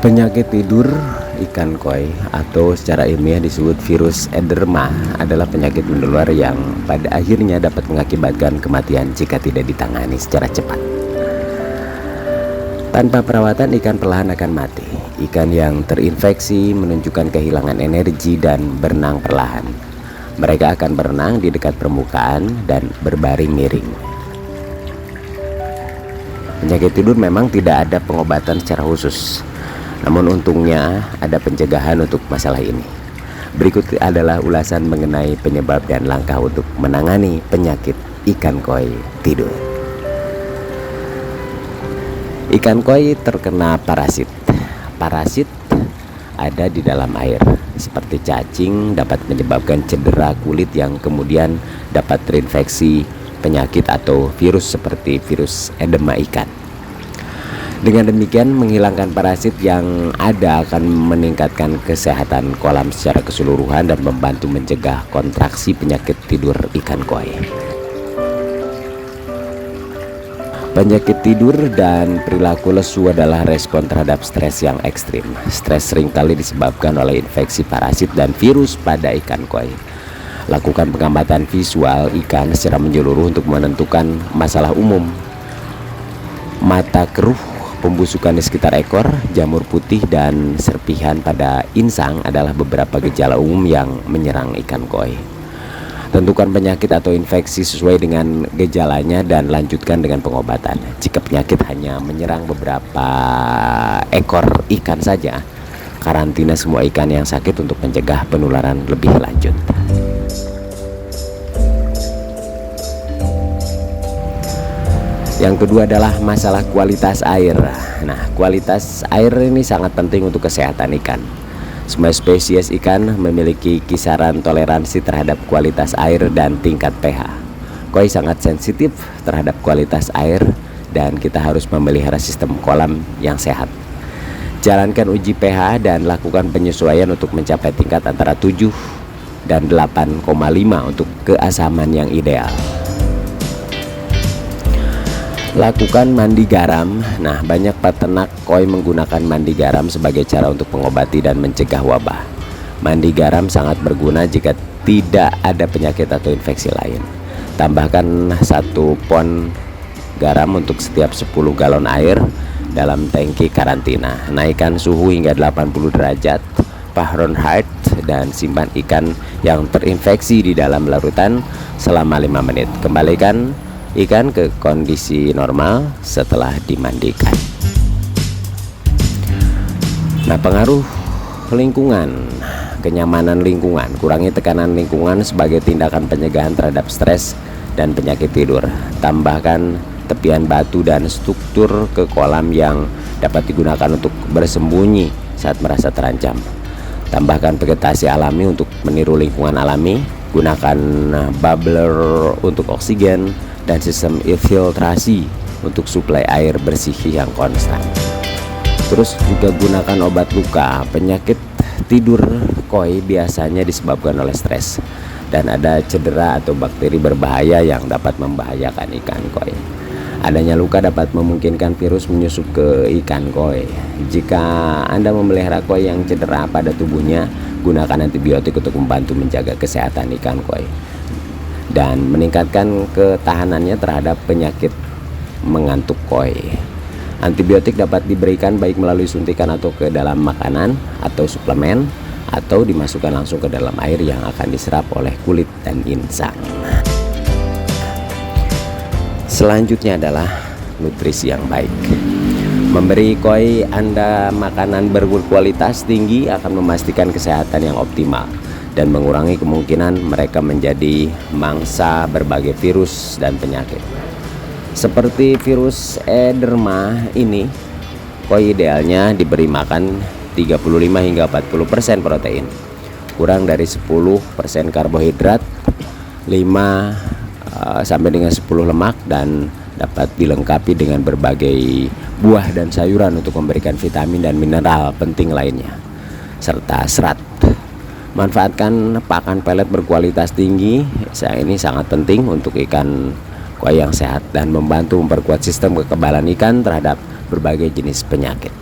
Penyakit tidur ikan koi atau secara ilmiah disebut virus ederma adalah penyakit menular yang pada akhirnya dapat mengakibatkan kematian jika tidak ditangani secara cepat. Tanpa perawatan ikan perlahan akan mati. Ikan yang terinfeksi menunjukkan kehilangan energi dan berenang perlahan. Mereka akan berenang di dekat permukaan dan berbaring miring. Penyakit tidur memang tidak ada pengobatan secara khusus. Namun untungnya ada pencegahan untuk masalah ini. Berikut adalah ulasan mengenai penyebab dan langkah untuk menangani penyakit ikan koi tidur. Ikan koi terkena parasit. Parasit ada di dalam air, seperti cacing dapat menyebabkan cedera kulit yang kemudian dapat terinfeksi penyakit atau virus seperti virus edema ikan. Dengan demikian, menghilangkan parasit yang ada akan meningkatkan kesehatan kolam secara keseluruhan dan membantu mencegah kontraksi penyakit tidur ikan koi. Penyakit tidur dan perilaku lesu adalah respon terhadap stres yang ekstrim. Stres seringkali disebabkan oleh infeksi parasit dan virus pada ikan koi. Lakukan pengamatan visual ikan secara menyeluruh untuk menentukan masalah umum. Mata keruh, pembusukan di sekitar ekor, jamur putih, dan serpihan pada insang adalah beberapa gejala umum yang menyerang ikan koi. Tentukan penyakit atau infeksi sesuai dengan gejalanya dan lanjutkan dengan pengobatan. Jika penyakit hanya menyerang beberapa ekor ikan saja, karantina semua ikan yang sakit untuk mencegah penularan lebih lanjut. Yang kedua adalah masalah kualitas air. Nah, kualitas air ini sangat penting untuk kesehatan ikan. Semua spesies ikan memiliki kisaran toleransi terhadap kualitas air dan tingkat pH. Koi sangat sensitif terhadap kualitas air dan kita harus memelihara sistem kolam yang sehat. Jalankan uji pH dan lakukan penyesuaian untuk mencapai tingkat antara 7 dan 8,5 untuk keasaman yang ideal. Lakukan mandi garam. Nah, banyak peternak koi menggunakan mandi garam sebagai cara untuk mengobati dan mencegah wabah. Mandi garam sangat berguna jika tidak ada penyakit atau infeksi lain. Tambahkan 1 pon garam untuk setiap 10 galon air dalam tangki karantina. Naikkan suhu hingga 80 derajat Fahrenheit dan simpan ikan yang terinfeksi di dalam larutan selama 5 menit. Kembalikan ikan ke kondisi normal setelah dimandikan. Nah, pengaruh lingkungan, kenyamanan lingkungan. Kurangi tekanan lingkungan sebagai tindakan pencegahan terhadap stres dan penyakit tidur. Tambahkan tepian batu dan struktur ke kolam yang dapat digunakan untuk bersembunyi saat merasa terancam. Tambahkan vegetasi alami untuk meniru lingkungan alami. Gunakan bubbler untuk oksigen dan sistem infiltrasi untuk suplai air bersih yang konstan. Terus juga gunakan obat luka. Penyakit tidur koi biasanya disebabkan oleh stres dan ada cedera atau bakteri berbahaya yang dapat membahayakan ikan koi. Adanya luka dapat memungkinkan virus menyusup ke ikan koi. Jika Anda memelihara koi yang cedera pada tubuhnya, gunakan antibiotik untuk membantu menjaga kesehatan ikan koi dan meningkatkan ketahanannya terhadap penyakit mengantuk koi. Antibiotik dapat diberikan baik melalui suntikan atau ke dalam makanan atau suplemen, atau dimasukkan langsung ke dalam air yang akan diserap oleh kulit dan insang. Selanjutnya adalah nutrisi yang baik. Memberi koi Anda makanan berkualitas tinggi akan memastikan kesehatan yang optimal dan mengurangi kemungkinan mereka menjadi mangsa berbagai virus dan penyakit. Seperti virus ederma ini, koi idealnya diberi makan 35 hingga 40% protein, kurang dari 10% karbohidrat, 5 sampai dengan 10 lemak, dan dapat dilengkapi dengan berbagai buah dan sayuran untuk memberikan vitamin dan mineral penting lainnya, serta serat. Manfaatkan pakan pelet berkualitas tinggi. Ini sangat penting untuk ikan koi yang sehat dan membantu memperkuat sistem kekebalan ikan terhadap berbagai jenis penyakit.